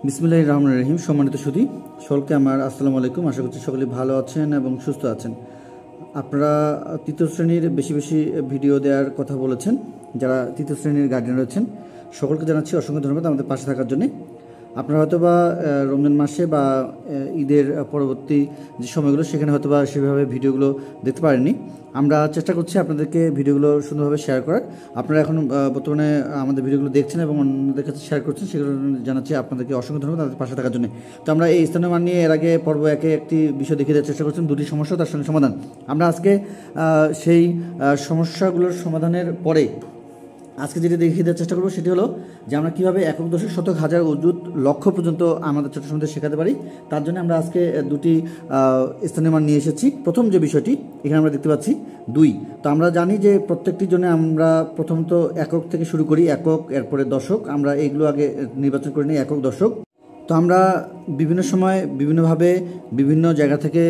বিসমিল্লাহির রহমানির রহিম। সম্মানিত সুধী সকলকে আমার আসসালামু আলাইকুম। আশা করছি সকলে ভালো আছেন এবং সুস্থ আছেন। আপনারা তৃতীয় শ্রেণীর বেশি বেশি ভিডিও দেওয়ার কথা বলেছেন। যারা তৃতীয় শ্রেণীর গার্ডিয়ান রয়েছেন সকলকে জানাচ্ছি অসংখ্য ধন্যবাদ আমাদের পাশে থাকার জন্য। আপনারা হয়তো বা রমজান মাসে বা ঈদের পরবর্তী যে সময়গুলো সেখানে হয়তো বা সেভাবে ভিডিওগুলো দেখতে পারেননি। আমরা চেষ্টা করছি আপনাদেরকে ভিডিওগুলো সুন্দরভাবে শেয়ার করার। আপনারা এখন বর্তমানে আমাদের ভিডিওগুলো দেখছেন এবং অন্যদের কাছে শেয়ার করছেন, সেগুলো জানাচ্ছি আপনাদেরকে অসংখ্য ধন্যবাদ আমাদের পাশে থাকার জন্য। তো আমরা এই স্থানীয় মান নিয়ে এর আগে পর্ব একে একটি বিষয় দেখিয়ে দেওয়ার চেষ্টা করছেন, দুটি সমস্যা তার সঙ্গে সমাধান। আমরা আজকে সেই সমস্যাগুলোর সমাধানের পরে আজকে যেটি দেখিয়ে দেওয়ার চেষ্টা করবো সেটি হলো যে আমরা কীভাবে একক দশক শতক হাজার অযুত লক্ষ পর্যন্ত আমাদের ছোট সময় শেখাতে পারি। তার জন্য আমরা আজকে দুটি স্থানীয় মান নিয়ে এসেছি। প্রথম যে বিষয়টি এখানে আমরা দেখতে পাচ্ছি 2। তো আমরা জানি যে প্রত্যেকটির জন্য আমরা প্রথমত একক থেকে শুরু করি, একক, এরপরে দশক। আমরা এইগুলো আগে নির্বাচন করে নিই, একক, দশক। তো আমরা বিভিন্ন সময় বিভিন্নভাবে বিভিন্ন জায়গা থেকে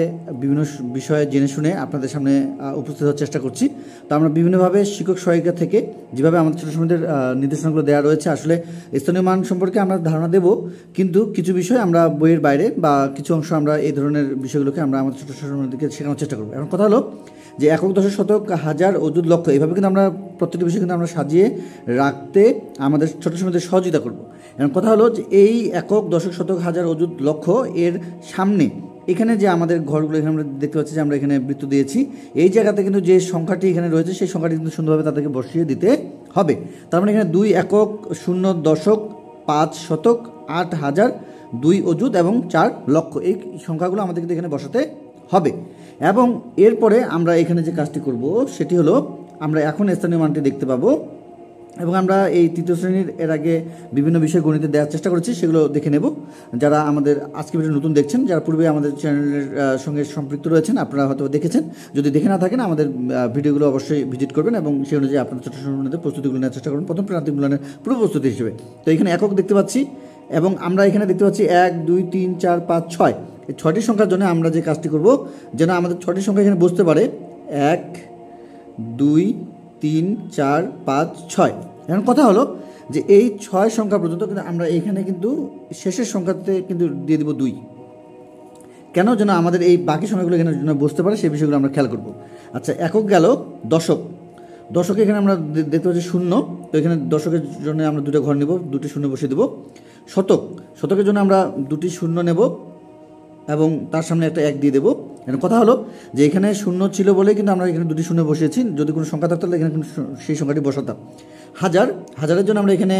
বিভিন্ন বিষয়ে জেনে শুনে আপনাদের সামনে উপস্থিত হওয়ার চেষ্টা করছি। তো আমরা বিভিন্নভাবে শিক্ষক সহায়িকা থেকে যেভাবে আমাদের ছোটো সময়দের নির্দেশনাগুলো দেওয়া রয়েছে, আসলে স্থানীয় মান সম্পর্কে আমরা ধারণা দেব, কিন্তু কিছু বিষয় আমরা বইয়ের বাইরে বা কিছু অংশ আমরা এই ধরনের বিষয়গুলোকে আমরা আমাদের ছোটো সময়দেরকে শেখানোর চেষ্টা করবো। এখন কথা হলো যে একক, দশক, শতক, হাজার, অযুত, লক্ষ, এইভাবে কিন্তু আমরা প্রত্যেকটি বিষয় কিন্তু আমরা সাজিয়ে রাখতে আমাদের ছোটো সময়দের সহযোগিতা করবো। এখন কথা হলো যে এই একক, দশক, শতক, হাজার, অযুত, লক্ষ এর সামনে এখানে যে আমাদের ঘরগুলো এখানে আমরা দেখতে পাচ্ছি যে আমরা এখানে বৃত্ত দিয়েছি, এই জায়গাতে কিন্তু যে সংখ্যাটি এখানে রয়েছে সেই সংখ্যাটি কিন্তু সুন্দরভাবে তাদেরকে বসিয়ে দিতে হবে। তার মানে এখানে 2 একক, 0 দশক, 5 শতক, 8 হাজার, 2 অযুত এবং 4 লক্ষ, এই সংখ্যাগুলো আমাদের কিন্তু এখানে বসাতে হবে। এবং এরপরে আমরা এখানে যে কাজটি করব সেটি হলো আমরা এখন স্থানীয় মানটি দেখতে পাবো এবং আমরা এই তৃতীয় শ্রেণীর এর আগে বিভিন্ন বিষয় গণিতে দেওয়ার চেষ্টা করেছি, সেগুলো দেখে নেব। যারা আমাদের আজকে ভিডিও নতুন দেখছেন, যারা পূর্বে আমাদের চ্যানেলের সঙ্গে সম্পৃক্ত রয়েছেন, আপনারা হয়তো দেখেছেন। যদি দেখে না থাকেন আমাদের ভিডিওগুলো অবশ্যই ভিজিট করবেন এবং সেই অনুযায়ী আপনাদের ছোটো সময়ের প্রস্তুতিগুলো নেওয়ার চেষ্টা করবেন প্রথম প্রান্তিক মূল্যায়নের পূর্ব প্রস্তুতি হিসেবে। তো এখানে একক দেখতে পাচ্ছি এবং আমরা এখানে দেখতে পাচ্ছি 1 2 3 4 5 6, এই 6টি সংখ্যার জন্য আমরা যে কাজটি করব যেন আমাদের 6টি সংখ্যা এখানে বসতে পারে 1 2 3 4 5 6। এখন কথা হলো যে এই 6 সংখ্যা পর্যন্ত কিন্তু আমরা এখানে কিন্তু শেষের সংখ্যাতে কিন্তু দিয়ে দেবো 2, কেন যেন আমাদের এই বাকি সংখ্যাগুলো এখানে যেন বসতে পারে সেই বিষয়গুলো আমরা খেয়াল করব। আচ্ছা, একক গেল। দশক, দশকে এখানে আমরা দেখতে পাচ্ছি 0, তো এখানে দশকের জন্য আমরা 2টা ঘর নেব, 2টি শূন্য বসিয়ে দেবো। শতক, শতকের জন্য আমরা 2টি শূন্য নেব এবং তার সামনে একটা 1 দিয়ে দেবো। এখন কথা হলো যে এখানে 0 ছিল বলে কিন্তু আমরা এখানে 2টি শূন্য বসিয়েছি, যদি কোনো সংখ্যা থাকতো তাহলে এখানে কিন্তু সেই সংখ্যাটি বসাতাম। হাজার, হাজারের জন্য আমরা এখানে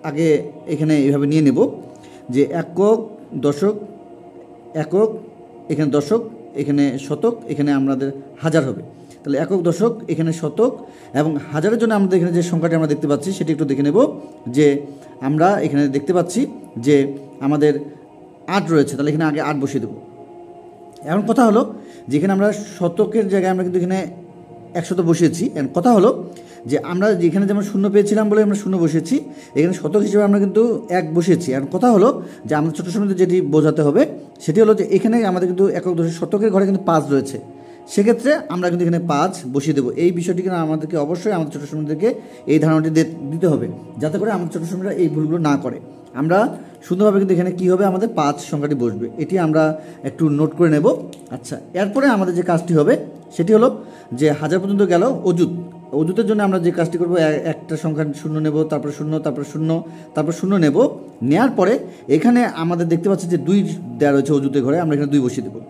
আগে এখানে এইভাবে নিয়ে নেব যে একক, দশক, একক, এখানে দশক, এখানে শতক, এখানে আমাদের হাজার হবে। তাহলে একক, দশক, এখানে শতক এবং হাজারের জন্য আমাদের এখানে যে সংখ্যাটি আমরা দেখতে পাচ্ছি সেটি একটু দেখে নেব যে আমরা এখানে দেখতে পাচ্ছি যে আমাদের 8 রয়েছে, তাহলে এখানে আগে 8 বসিয়ে দেবো। এখন কথা হলো যে এখানে আমরা শতকের জায়গায় আমরা কিন্তু এখানে 100 বসিয়েছি। এখন কথা হলো যে আমরা যেখানে যেমন 0 পেয়েছিলাম বলে আমরা 0 বসিয়েছি, এখানে শতক হিসেবে আমরা কিন্তু 1 বসিয়েছি। এখন কথা হলো যে আমাদের ছোটো সময়তে যেটি বোঝাতে হবে সেটি হলো যে এখানে আমাদের কিন্তু একক, দশক, শতকের ঘরে কিন্তু 5 রয়েছে, সেক্ষেত্রে আমরা কিন্তু এখানে 5 বসিয়ে দেবো। এই বিষয়টি কিন্তু আমাদেরকে অবশ্যই আমাদের ছোটো সময়দেরকে এই ধারণাটি দিতে হবে, যাতে করে আমাদের ছোটো সময়রা এই ভুলগুলো না করে। আমরা সুন্দরভাবে কিন্তু এখানে কী হবে, আমাদের 5 সংখ্যাটি বসবে, এটি আমরা একটু নোট করে নেব। আচ্ছা, এরপরে আমাদের যে কাজটি হবে সেটি হলো যে হাজার পর্যন্ত গেল। অযুত, অযুতের জন্য আমরা যে কাজটি করব একটা সংখ্যা 0 নেব, তারপর 0, তারপর 0, তারপর 0 নেব। নেওয়ার পরে এখানে আমাদের দেখতে পাচ্ছি যে 2 দেওয়া রয়েছে অযুতের ঘরে, আমরা এখানে 2 বসিয়ে দেবো।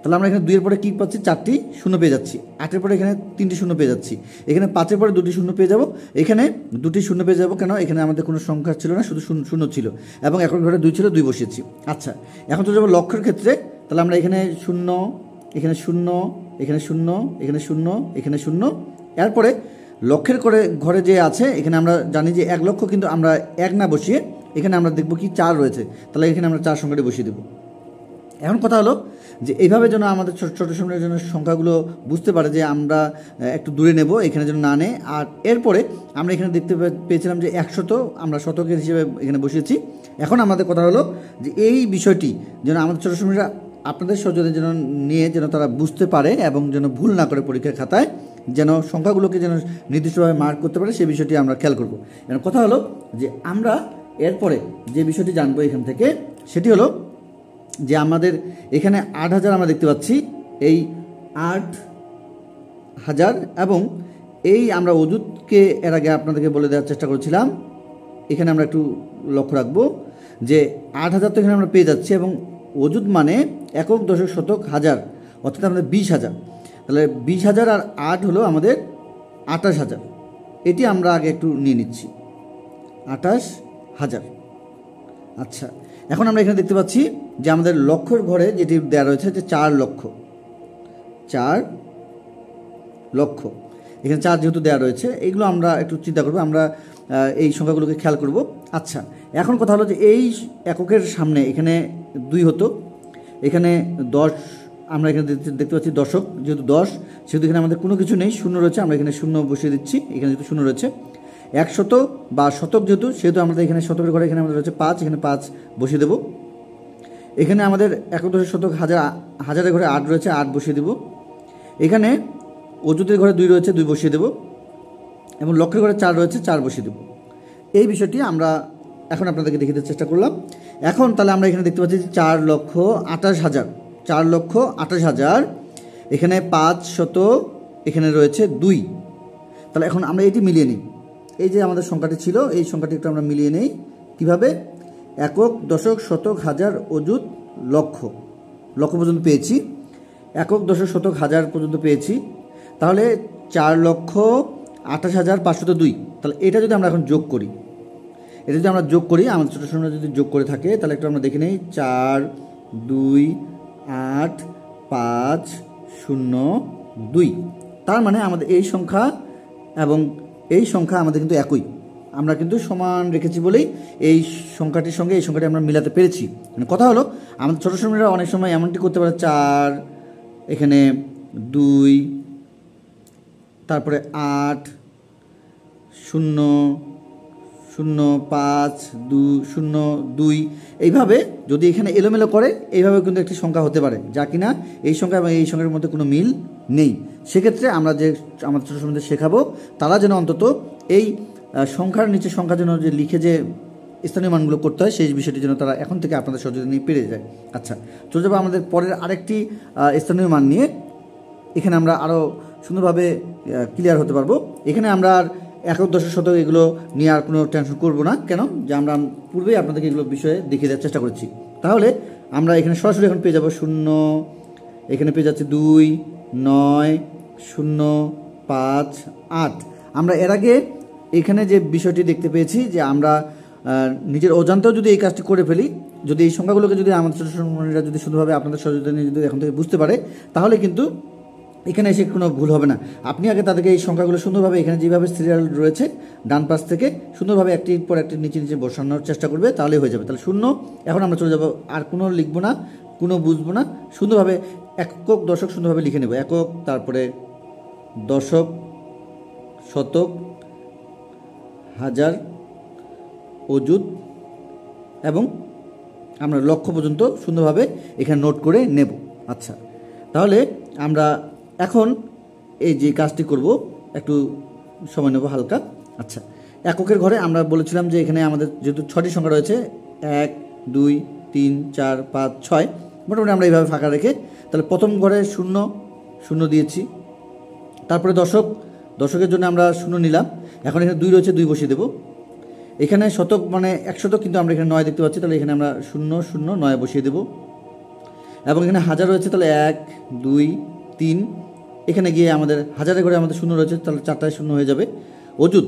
তাহলে আমরা এখানে 2 এর পরে কী পাচ্ছি, 4টি শূন্য পেয়ে যাচ্ছি। 8 এর পরে এখানে 3টি শূন্য পেয়ে যাচ্ছি। এখানে 5 এর পরে 2টি শূন্য পেয়ে যাব, এখানে 2টি শূন্য পেয়ে যাব। কেন, এখানে আমাদের কোনো সংখ্যা ছিল না, শুধু শূন্য ছিল এবং একক ঘরে 2 ছিল, 2 বসিয়েছি। আচ্ছা, এখন তো যাবো লক্ষের ক্ষেত্রে। তাহলে আমরা এখানে 0, এখানে 0, এখানে 0, এখানে 0, এখানে 0। এরপরে লক্ষের ঘরে যে আছে এখানে আমরা জানি যে 1 লক্ষ, কিন্তু আমরা 1 না বসিয়ে এখানে আমরা দেখব কি 4 রয়েছে, তাহলে এখানে আমরা 4 সংখ্যাটি বসিয়ে দেবো। এখন কথা হলো যে এইভাবে যেন আমাদের ছোটো সময়ের জন্য সংখ্যাগুলো বুঝতে পারে যে আমরা একটু দূরে নেব, এখানে যেন না নেয়। আর এরপরে আমরা এখানে দেখতে পেয়েছিলাম যে 100 আমরা শতকের হিসেবে এখানে বসিয়েছি। এখন আমাদের কথা হলো যে এই বিষয়টি যেন আমাদের ছোটো সময়রা আপনাদের সহযোগিতা যেন নিয়ে যেন তারা বুঝতে পারে এবং যেন ভুল না করে পরীক্ষার খাতায়, যেন সংখ্যাগুলোকে যেন নির্দিষ্টভাবে মার্ক করতে পারে, সেই বিষয়টি আমরা খেয়াল করব। কথা হলো যে আমরা এরপরে যে বিষয়টি জানবো এখান থেকে সেটি হলো যে আমাদের এখানে 8,000 আমরা দেখতে পাচ্ছি, এই 8,000 এবং এই আমরা অজুতকে এর আগে আপনাদেরকে বলে দেওয়ার চেষ্টা করেছিলাম। এখানে আমরা একটু লক্ষ্য রাখবো যে 8,000 তো এখানে আমরা পেয়ে যাচ্ছি এবং অজুত মানে একক, দশক, শতক, হাজার, অর্থাৎ আমাদের 20,000। তাহলে 20,000 আর 8 হলো আমাদের 28,000। এটি আমরা আগে একটু নিয়ে নিচ্ছি, 28,000। আচ্ছা, এখন আমরা এখানে দেখতে পাচ্ছি যে আমাদের লক্ষের ঘরে যেটি দেওয়া রয়েছে যে 4 লক্ষ, 4 লক্ষ। এখানে 4 যেহেতু দেওয়া রয়েছে, এইগুলো আমরা একটু চিন্তা করবো, আমরা এই সংখ্যাগুলোকে খেয়াল করব। আচ্ছা, এখন কথা হলো যে এই এককের সামনে এখানে 2 হতো, এখানে 10 আমরা এখানে দেখতে পাচ্ছি, দশক যেহেতু 10 সেহেতু এখানে আমাদের কোনো কিছু নেই, শূন্য রয়েছে, আমরা এখানে শূন্য বসিয়ে দিচ্ছি। এখানে যেহেতু শূন্য রয়েছে, 100 বা শতক যেহেতু সেহেতু আমাদের এখানে শতকের ঘরে এখানে আমাদের রয়েছে 5, এখানে 5 বসিয়ে দেবো। এখানে আমাদের একক, দশক, শতক, হাজার, হাজারের ঘরে 8 রয়েছে, 8 বসিয়ে দেবো। এখানে অযুতের ঘরে 2 রয়েছে, 2 বসিয়ে দেবো এবং লক্ষের ঘরে 4 রয়েছে, 4 বসিয়ে দেবো। এই বিষয়টি আমরা এখন আপনাদেরকে দেখিয়ে দেওয়ার চেষ্টা করলাম। এখন তাহলে আমরা এখানে দেখতে পাচ্ছি 4,28,000, 4,28,000। এখানে 500, এখানে রয়েছে 2। তাহলে এখন আমরা এটি মিলিয়ে নিই, এই যে আমাদের সংখ্যাটি ছিল এই সংখ্যাটি একটু আমরা মিলিয়ে নেই। কীভাবে? একক, দশক, শতক, হাজার, অযুত, লক্ষ, লক্ষ পর্যন্ত পেয়েছি, একক, দশক, শতক, হাজার পর্যন্ত পেয়েছি। তাহলে 4,28,502। তাহলে এটা যদি আমরা এখন যোগ করি, এটা যদি আমরা যোগ করি, আমাদের ছোটো সময় যদি যোগ করে থাকে তাহলে একটু আমরা দেখে নিই, 4, 2, 8, 5, 0, 2। তার মানে আমাদের এই সংখ্যা এবং এই সংখ্যা আমাদের কিন্তু একই, আমরা কিন্তু সমান রেখেছি বলেই এই সংখ্যাটির সঙ্গে এই সংখ্যাটি আমরা মিলাতে পেরেছি। মানে কথা হলো আমাদের ছোটো সময়রা অনেক সময় এমনটি করতে পারে, 4, এখানে 2, তারপরে 8, 0, 0, 5, 2, 0, 2, এইভাবে যদি এখানে এলোমেলো করে এইভাবে কিন্তু একটি সংখ্যা হতে পারে যা কিনা এই সংখ্যা এবং এই সংখ্যার মধ্যে কোনো মিল নেই। সেক্ষেত্রে আমরা যে আমাদের ছোটো সময়দের শেখাবো তারা যেন অন্তত এই সংখ্যার নিচে সংখ্যা যেন যে লিখে যে স্থানীয় মানগুলো করতে হয় সেই বিষয়টি যেন তারা এখন থেকে আপনাদের সহযোগিতা নিয়ে পেরে যায়। আচ্ছা, চলে যাবো আমাদের পরের আরেকটি স্থানীয় মান নিয়ে। এখানে আমরা আরও সুন্দরভাবে ক্লিয়ার হতে পারবো। এখানে আমরা আর একক, দশক, শতক এগুলো নিয়ে আর কোনো টেনশন করবো না, কেন যে আমরা পূর্বেই আপনাদেরকে এগুলো বিষয়ে দেখিয়ে দেওয়ার চেষ্টা করেছি। তাহলে আমরা এখানে সরাসরি এখন পেয়ে যাবো 0, এখানে পেয়ে যাচ্ছে 2, 9, 0, 5, 8। আমরা এর আগে এখানে যে বিষয়টি দেখতে পেয়েছি যে আমরা নিজের অজান্তেও যদি এই কাজটি করে ফেলি, যদি এই সংখ্যাগুলোকে যদি আমাদের ছোটো ছোটো যদি শুধুভাবে আপনাদের সহযোগিতা নিয়ে যদি এখন থেকে বুঝতে পারে তাহলে কিন্তু এখানে এসে কোনো ভুল হবে না। আপনি আগে তাদেরকে এই সংখ্যাগুলো সুন্দরভাবে এখানে যেভাবে সিরিয়াল রয়েছে ডান পাশ থেকে সুন্দরভাবে একটির পর একটি নিচে নিচে বসানোর চেষ্টা করবে, তাহলেই হয়ে যাবে। তাহলে 0, এখন আমরা চলে যাব, আর কোনো লিখবো না, কোনো বুঝবো না, সুন্দরভাবে একক, দশক সুন্দরভাবে লিখে নেব। একক, তারপরে দশক, শতক, হাজার, অযুত এবং আমরা লক্ষ পর্যন্ত সুন্দরভাবে এখানে নোট করে নেব। আচ্ছা, তাহলে আমরা এখন এই যে কাজটি করব একটু সময় নেব হালকা। আচ্ছা, এককের ঘরে আমরা বলেছিলাম যে এখানে আমাদের যেহেতু 6টি সংখ্যা রয়েছে, 1, 2, 3, 4, 5, 6, মোটামুটি আমরা এইভাবে ফাঁকা রেখে তাহলে প্রথম ঘরে 0, 0 দিয়েছি। তারপরে দশক, দশকের জন্য আমরা 0 নিলাম। এখন এখানে 2 রয়েছে, 2 বসিয়ে দেবো। এখানে শতক মানে 100, কিন্তু আমরা এখানে 9 দেখতে পাচ্ছি, তাহলে এখানে আমরা 0, 0, 9 বসিয়ে দেবো। এবং এখানে হাজার রয়েছে, তাহলে 1, 2, 3, এখানে গিয়ে আমাদের হাজারের ঘরে আমাদের 0 রয়েছে, তাহলে 4টায় 0 হয়ে যাবে। অযুত,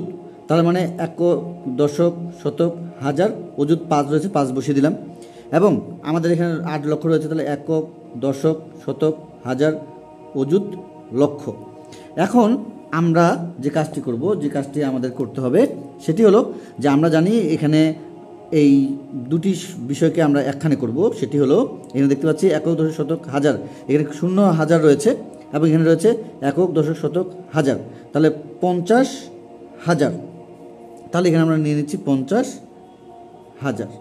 তার মানে একক, দশক, শতক, হাজার, অযুত 5 রয়েছে, 5 বসিয়ে দিলাম। এবং আমাদের এখানে 8 লক্ষ রয়েছে, তাহলে একক, দশক, শতক, হাজার, অযুত, লক্ষ। এখন আমরা যে কাজটি করব, যে কাজটি আমাদের করতে হবে সেটি হলো যে আমরা জানি এখানে এই দুটি বিষয়কে আমরা একখানে করব। সেটি হলো এখানে দেখতে পাচ্ছি একক, দশক, শতক, হাজার, এখানে 0, হাজার রয়েছে এবং এখানে রয়েছে একক, দশক, শতক, হাজার, তাহলে 50,000। তাহলে এখানে আমরা নিয়ে নিচ্ছি 50,000।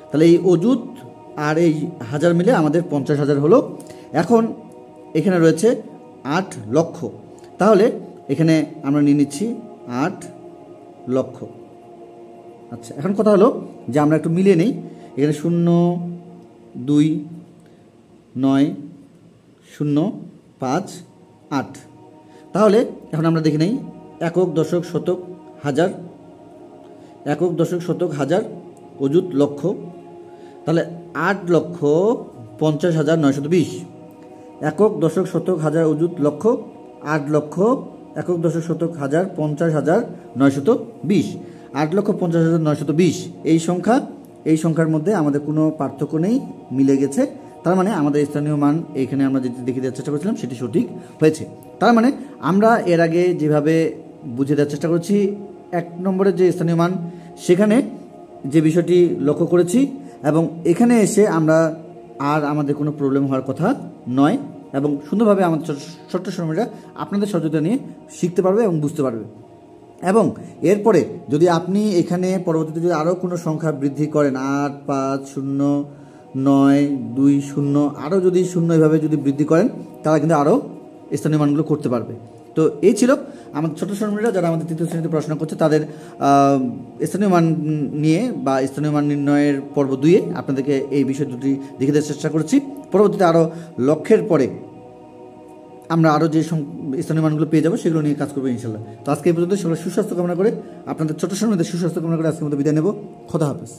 তাহলে এই অযুত আর এই হাজার মিলে আমাদের 50,000 হলো। এখন এখানে রয়েছে 8 লক্ষ, তাহলে এখানে আমরা নিয়ে নিচ্ছি 8 লক্ষ। আচ্ছা, এখন কথা হলো যে আমরা একটু মিলিয়ে নেই। এখানে 0, 2, 9, 0, 5, 8। তাহলে এখন আমরা দেখে নেই একক, দশক, শতক, হাজার, একক, দশক, শতক, হাজার, অযুত, লক্ষ। তাহলে 8,50,920। একক, দশক, শতক, হাজার, অযুত, লক্ষ, 8 লক্ষ একক, দশক, শতক, হাজার, 50,920। 8,50,920 এই সংখ্যার মধ্যে আমাদের কোনো পার্থক্য নেই, মিলে গেছে। তার মানে আমাদের স্থানীয় মান এইখানে আমরা যেটি দেখিয়ে দেওয়ার চেষ্টা করেছিলাম সেটি সঠিক হয়েছে। তার মানে আমরা এর আগে যেভাবে বুঝে দেওয়ার চেষ্টা করেছি 1 নম্বরের যে স্থানীয় মান সেখানে যে বিষয়টি লক্ষ্য করেছি, এবং এখানে এসে আমরা আর আমাদের কোনো প্রবলেম হওয়ার কথা নয়, এবং সুন্দরভাবে আমাদের ছোট্ট সময়টা আপনাদের সহযোগিতা নিয়ে শিখতে পারবে এবং বুঝতে পারবে। এবং এরপরে যদি আপনি এখানে পরবর্তীতে যদি আরও কোনো সংখ্যা বৃদ্ধি করেন, 8, 5, 0, 9, 2, 0, আরও যদি 0 এভাবে যদি বৃদ্ধি করেন, তারা কিন্তু আরও স্থানীয় মানগুলো করতে পারবে। তো এই ছিল আমাদের ছোটো সহযোগীরা যারা আমাদের তৃতীয় শ্রেণীতে পড়াশোনা করছে তাদের স্থানীয় মান নিয়ে বা স্থানীয় মান নির্ণয়ের পর্ব 2-এ আপনাদেরকে এই বিষয় দুটি দেখে দেওয়ার চেষ্টা করেছি। পরবর্তীতে আরও লক্ষ্যের পরে আমরা আরও যে স্থানীয় মানগুলো পেয়ে যাবো সেগুলো নিয়ে কাজ করবো ইনশাল্লাহ। তো আজকে এই পর্যন্ত সকলের সুস্বাস্থ্য কামনা করে, আপনাদের ছোটো সময় সুস্বাস্থ্য কামনা করে আজকের মতো বিদায় নেব। খোদা হাফেজ।